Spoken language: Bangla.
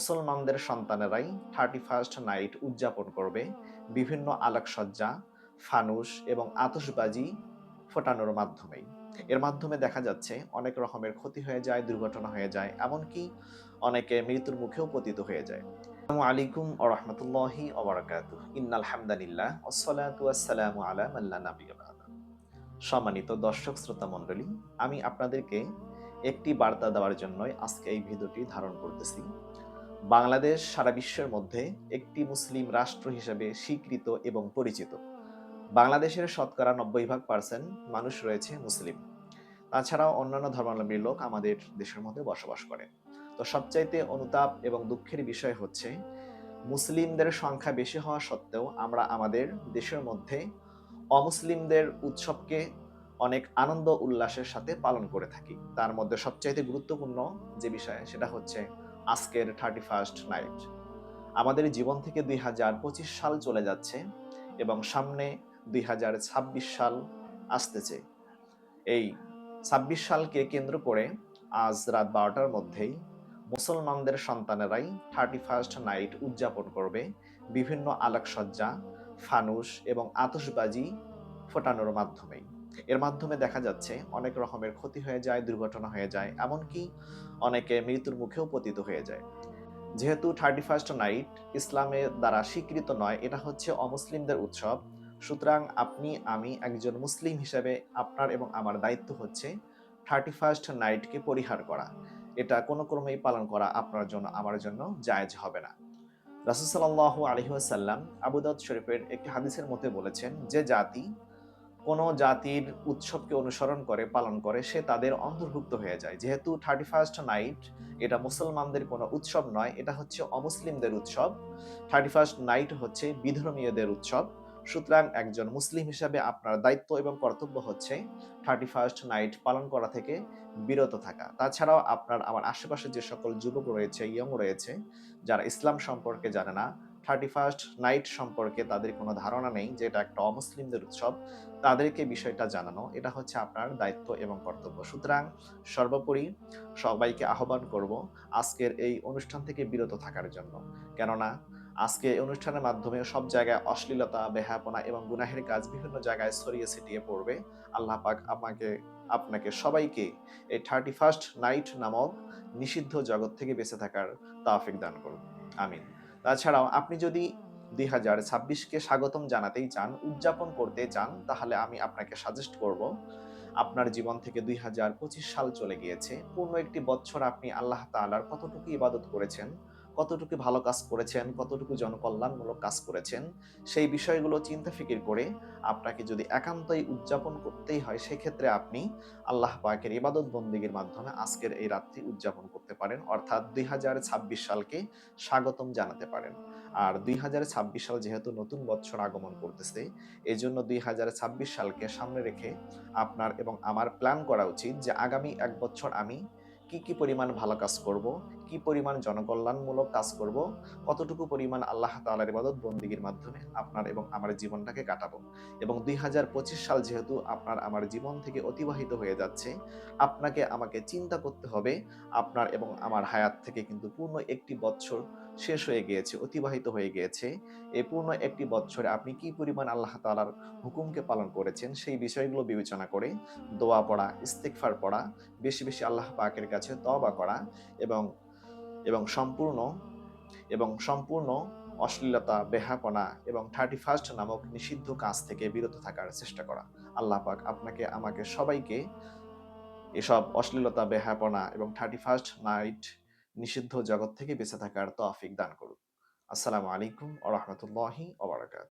মুসলমানদের সন্তানেরাই 31st নাইট উদযাপন করবে বিভিন্ন আলোকসজ্জা, ফানুস এবং আতশবাজি ফোটানোর মাধ্যমেই। এর মাধ্যমে দেখা যাচ্ছে অনেক রকমের ক্ষতি হয়ে যায়, দুর্ঘটনা হয়ে যায়, এমনকি অনেকে মৃত্যুর মুখেও পতিত হয়ে যায়। আসসালামু আলাইকুম ওয়া রাহমাতুল্লাহি ওয়া বারাকাতুহু। ইন্নাল হামদালিল্লাহ ওয়াসসালাতু ওয়াসসালামু আলা মান লা নাবিয়্যা বা'দা। সম্মানিত দর্শক শ্রোতা মণ্ডলী, আমি আপনাদেরকে একটি বার্তা দেওয়ার জন্যই আজকে এই ভিডিওটি ধারণ করতেছি। বাংলাদেশ সারা বিশ্বের মধ্যে একটি মুসলিম রাষ্ট্র হিসেবে স্বীকৃত এবং পরিচিত। বাংলাদেশের শতকরা 90% মানুষ রয়েছে মুসলিম। তাছাড়াও অন্যান্য ধর্মাবলম্বী লোক আমাদের দেশের মধ্যে বসবাস করে। তো সবচাইতে অনুতাপ এবং দুঃখের বিষয় হচ্ছে মুসলিমদের সংখ্যা বেশি হওয়া সত্ত্বেও আমরা আমাদের দেশের মধ্যে অমুসলিমদের উৎসবকে অনেক আনন্দ উল্লাসের সাথে পালন করে থাকি। তার মধ্যে সবচাইতে গুরুত্বপূর্ণ যে বিষয় সেটা হচ্ছে আজকের 31st নাইট। আমাদের জীবন থেকে 2025 সাল চলে যাচ্ছে এবং সামনে 2026 সাল আসতেছে। এই 26 সালকে কেন্দ্র করে আজ রাত 12টার মধ্যেই মুসলমানদের সন্তানেরাই 31st নাইট উদযাপন করবে বিভিন্ন আলোকসজ্জা, ফানুস এবং আতশবাজি ফোটানোর মাধ্যমেই। এর মাধ্যমে দেখা যাচ্ছে অনেক রকমের ক্ষতি হয়ে যায়, দুর্ঘটনা হয়ে যায়, এমনকি অনেকে মৃত্যুর মুখেও পতিত হয়ে যায়। যেহেতু 31st নাইট ইসলামের দ্বারা স্বীকৃত নয়, এটা হচ্ছে অমুসলিমদের উৎসব। সুতরাং আপনি আমি একজন মুসলিম হিসেবে আপনার এবং আমার দায়িত্ব হচ্ছে 31st নাইটকে পরিহার করা। এটা কোনো ক্রমেই পালন করা আপনার জন্য আমার জন্য জায়েজ হবে না। রাসূল সাল্লাল্লাহু আলাইহি ওয়াসাল্লাম আবু দাউদ শরীফের একটি হাদিসের মধ্যে বলেছেন, যে জাতি কোনো জাতির উৎসবকে অনুসরণ করে পালন করে সে তাদের অন্তর্ভুক্ত হয়ে যায়। যেহেতু 31st নাইট এটা মুসলমানদের কোনো উৎসব নয়, এটা হচ্ছে অমুসলিমদের উৎসব। 31st নাইট হচ্ছে বিধর্মীয়দের উৎসব। সুতরাং একজন মুসলিম হিসাবে আপনার দায়িত্ব এবং কর্তব্য হচ্ছে 31st নাইট পালন করা থেকে বিরত থাকা। তাছাড়াও আপনার আমার আশেপাশে যে সকল যুবক রয়েছে, ইয়ং রয়েছে, যারা ইসলাম সম্পর্কে জানে না, 31st নাইট সম্পর্কে তাদের কোনো ধারণা নেই যে এটা একটা অমুসলিমদের উৎসব, তাদেরকে বিষয়টা জানানো এটা হচ্ছে আপনার দায়িত্ব এবং কর্তব্য। সুতরাং সর্বোপরি সবাইকে আহ্বান করব আজকের এই অনুষ্ঠান থেকে বিরত থাকার জন্য। কেননা আজকে এই অনুষ্ঠানের মাধ্যমে সব জায়গায় অশ্লীলতা, বেহায়াপনা এবং গুনাহের কাজ বিভিন্ন জায়গায় ছড়িয়ে ছিটিয়ে পড়বে। আল্লাহ পাক আপনাকে সবাইকে এই 31st নাইট নামক নিষিদ্ধ জগৎ থেকে বেঁচে থাকার তৌফিক দান করুন। আমিন। তাছাড়াও আপনি যদি 2026কে স্বাগতম জানাতেই চান, উদযাপন করতে চান, তাহলে আমি আপনাকে সাজেস্ট করব, আপনার জীবন থেকে 2025 সাল চলে গিয়েছে। পূর্ণ একটি বছর আপনি আল্লাহ তাআলার কতটুকু ইবাদত করেছেন, কতটুকু ভালো কাজ করেছেন, কতটুকু জনকল্যাণমূলক কাজ করেছেন, সেই বিষয়গুলো চিন্তা ফিকির করে আপনাকে যদি একান্তই উদযাপন করতেই হয়, সেক্ষেত্রে আপনি আল্লাহ পাকের ইবাদত বন্দেগীর মাধ্যমে আজকের এই রাতটি উদযাপন করতে পারেন। অর্থাৎ 2026 সালকে স্বাগতম জানাতে পারেন। আর 2026 সাল যেহেতু নতুন বছর আগমন করতেছে, এজন্য 2026 সালকে সামনে রেখে আপনার এবং আমার প্ল্যান করা উচিত যে আগামী 1 বছর আমি কি পরিমাণ ভালো কাজ করব, কি পরিমাণ জনকল্যাণমূলক কাজ করব, কতটুকু পরিমাণ আল্লাহ তাআলার ইবাদত বন্দেগীর মাধ্যমে আপনার এবং আমার জীবনটাকে কাটাবো। এবং 2025 সাল যেহেতু আপনার আমার জীবন থেকে অতিবাহিত হয়ে যাচ্ছে, আপনাকে আমাকে চিন্তা করতে হবে আপনার এবং আমার হায়াত থেকে কিন্তু পূর্ণ একটি বছর শেষ হয়ে গিয়েছে, অতিবাহিত হয়ে গিয়েছে। এই পূর্ণ একটি বছরে আপনি কি পরিমাণ আল্লাহ তাআলার হুকুমকে পালন করেছেন সেই বিষয়গুলো বিবেচনা করে দোয়া পড়া, ইস্তিগফার পড়া, বেশি বেশি আল্লাহ পাকের কাছে তওবা করা এবং এবং সম্পূর্ণ সম্পূর্ণ অশ্লীলতা, বেহায়াপনা এবং 31st নামক নিষিদ্ধ কাজ থেকে বিরত থাকার চেষ্টা করা। আল্লাহ পাক আপনাকে আমাকে সবাইকে এসব অশ্লীলতা, বেহায়াপনা এবং 31st নাইট নিষিদ্ধ জগৎ থেকে বেঁচে থাকার তৌফিক দান করুন। আসসালামু আলাইকুম ওয়া রাহমাতুল্লাহি ওয়া বারাকাতুহু।